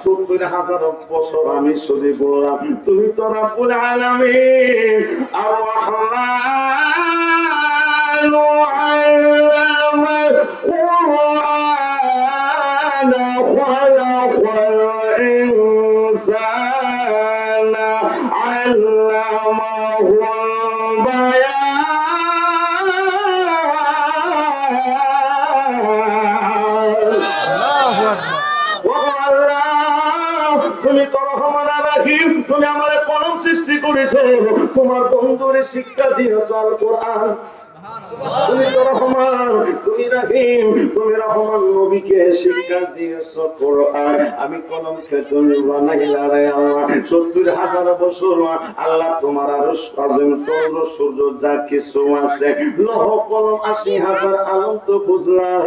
70,000 বছর আমি শুধু বললাম তুমি তো রব্বুল আলামিন আর রহমান আল্লামা কুরআন খালাকাল ইনসানা আল্লামাহুল বায়ান। তুমি তো রহমান আর রহিম, তুমি আমার কলম সৃষ্টি করেছো, তোমার বন্ধুরে শিক্ষা দিয়েছো আল কোরআন। তুমি তো রহমান, তুমি রহিম, তুমি রহমান নবীকে শিক্ষা দিয়েছো কোরআন। আমি কলমকে তুমি বানাইলা রে আল্লাহ। 70,000 বছর আল্লাহ তোমার আরশ আযম, চন্দ্র সূর্য যা কিছু আছে, লৌহ কলম 80,000 আলম তো বুঝলাম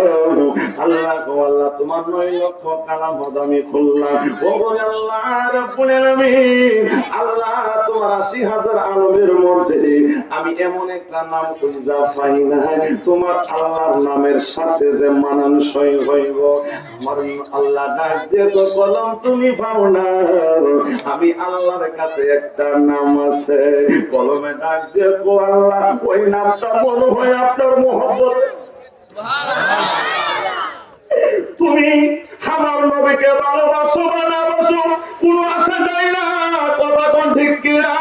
আল্লাহ গো আল্লাহ, তোমার 9 লক্ষ কালাম আমি খুললাম। ও আল্লাহ রাব্বুল আলামিন, আল্লাহ তোমার 80,000 আলমের মধ্যে আমি এমন একটা নাম খুঁজা পাই না তোমার আল্লাহর নামের সাথে যে মানানসই হইব। আমার আল্লাহ ডাক দিয়ে তো কলম তুমি পাও না, আমি আল্লাহর কাছে একটা নাম আছে, কলমে ডাক দিয়ে কো আল্লাহ ওই নামটা মনে হয় আপনার মহব্বত। তুমি আমার নবীকে ভালোবাসো বা না বাসো কোনো আসা যায় না, কথা কোন ঠিক কিনা?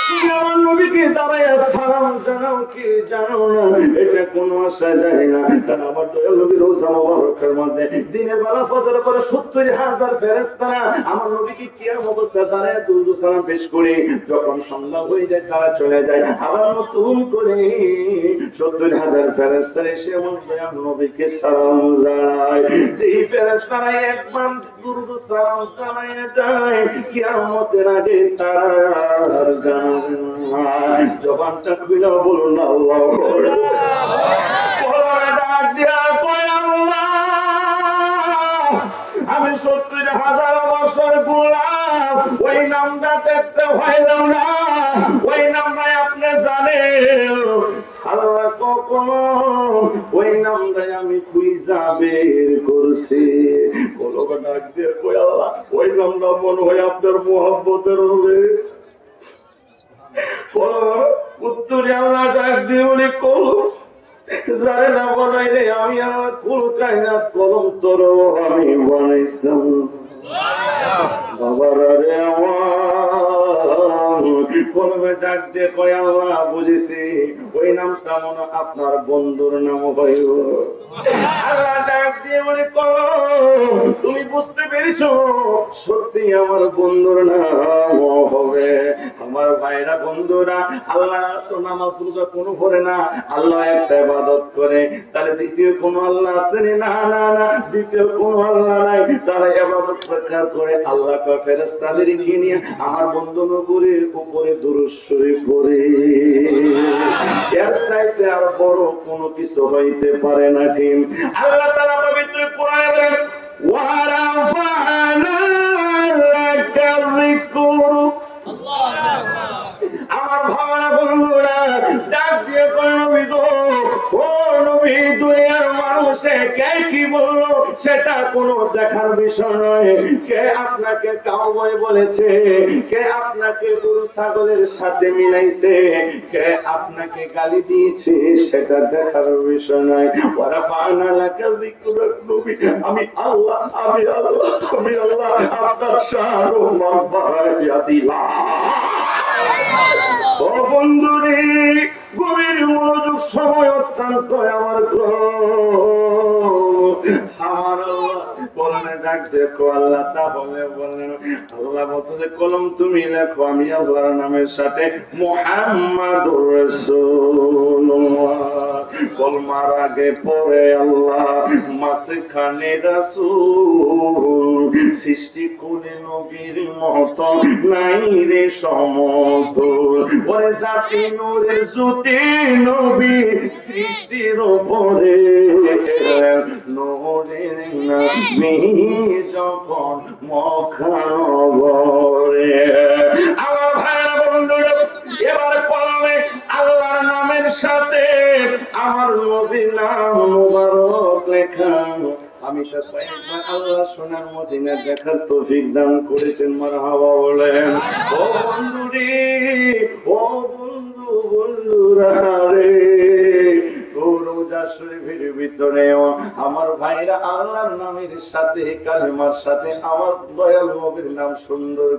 তুমি আমার নবীকে দাঁড়ায় সালাম জানাও কি জানো না, এটা কোনো আসা যায় না। কারণ আমার দয়াল নবীর রওজা মোবারকের মধ্যে দিনের বেলা ফজর পরে 70,000 ফেরেশতারা আমার নবীকে কিয়াম অবস্থায় দাঁড়ায় দুরূদ সালাম পেশ করে, যখন সন্ধ্যা হয়ে যায় তারা চলে যায়, আবার নতুন করে 70,000 ফেরেশতারা এসে আমার দয়াল নবীকে সালাম জানায়। যেই ফেরেশতারা একবার দুরূদ সালাম জানায় যায়, কিয়ামতের আগে তার জানাবে না। জবানটা খুলে বলুন আল্লাহু আকবার। ডাক দিয়া কয় আল্লাহ, আমি 70,000 বছর গোলাম, ওই নামটা দেখতে পাইলাম না, ওই নামটাই আপনি জানেন আল্লাহ, কখনো ওই নামটাই আমি খুঁজা বের করছি। বলো ডাক দিয়ে কই আল্লাহ, ওই নামটা মনে হয় আপনার মহব্বতের হবে। উত্তরে আল্লাহ ডাক দিয়ে বলি কলম যারে না বানাইলে আমি আমার কুল কায়নাত কলম তোর আমি বানাইতাম। বাবার রে আমার কলমে ডাক দিয়ে কয় আল্লাহ বুঝেছি ওই নামটা মনে আপনার বন্ধুর নাম হইব। আল্লাহ ডাক দিয়ে বলে কলম তুমি বুঝতে পেরেছো, সত্যি আমার বন্ধুর নাম হবে। আমার ভাইরা বন্ধুরা, আল্লাহ তো নামাজ রোজা কোনো করে না, আল্লাহ একটা ইবাদত করে, তাহলে দ্বিতীয় কোন আল্লাহ আছে? না না না, দ্বিতীয় কোন আল্লাহ নাই। তারা ইবাদত প্রকার করে আল্লাহ কা ফেরেশতাদের নিয়ে আমার বন্ধু নবীর উপরে দুরূদ শরীফ পড়ে। এর চাইতে আর বড় কোনো কিছু হইতে পারে না। ঠিক আল্লাহ তাআলা পবিত্র কোরআনে বলেন ওয়া রাফা'না লাকা যিকরু। আমার ভাবনা বন্ধুরা ডাক দিয়ে নবী গো, ও নবী, দুনিয়ার মানুষে কে কি বললো সেটা কোনো দেখার বিষয় নয়। কে আপনাকে কাউবয় বলেছে, কে আপনাকে গরু ছাগলের সাথে মিলাইছে, কে আপনাকে গালি দিয়েছে সেটা দেখার বিষয় নয়। ওরা ফানা লাকা যিকরুক নবী, আমি আল্লাহ, আমি আল্লাহ, আমি আল্লাহ আপনার শাহরু মারবায়া দিলাম। ও বন্ধুরে, গভীর মনোযোগ সময় অত্যন্ত আমার আমার কলমে ডাক দেখো আল্লাহ, তাহলে বললেন আল্লাহ বলতে কলম তুমি লেখো আমি আল্লাহর নামের সাথে মুহাম্মাদুর রাসূলুল্লাহ। কলমার আগে পড়ে আল্লাহ, মাঝখানে রাসূল, সৃষ্টি করে নবীর মত নাই রে সমতুল। ওরে জাতি নূরে জ্যোতি নবী সৃষ্টির উপরে, নূরের নবী যখন মখানবরে। আমার ভাইরা বন্ধুরা, এবার কলমে আল্লাহর নামের সাথে আমার নবীর নাম মুবারক লেখা। আমি তো কয়েকবার আল্লাহ সোনার মদিনা দেখার তৌফিক দান করেছেন। মারহাবা বলেন। ও বন্ধুরে, ও বন্ধু, বন্ধুরা রে, ও রোজা শরীফের ভিতরে আমার ভাইরা আল্লাহর নামের সাথে কালেমার সাথে আমার দয়াল নবীর নাম সুন্দর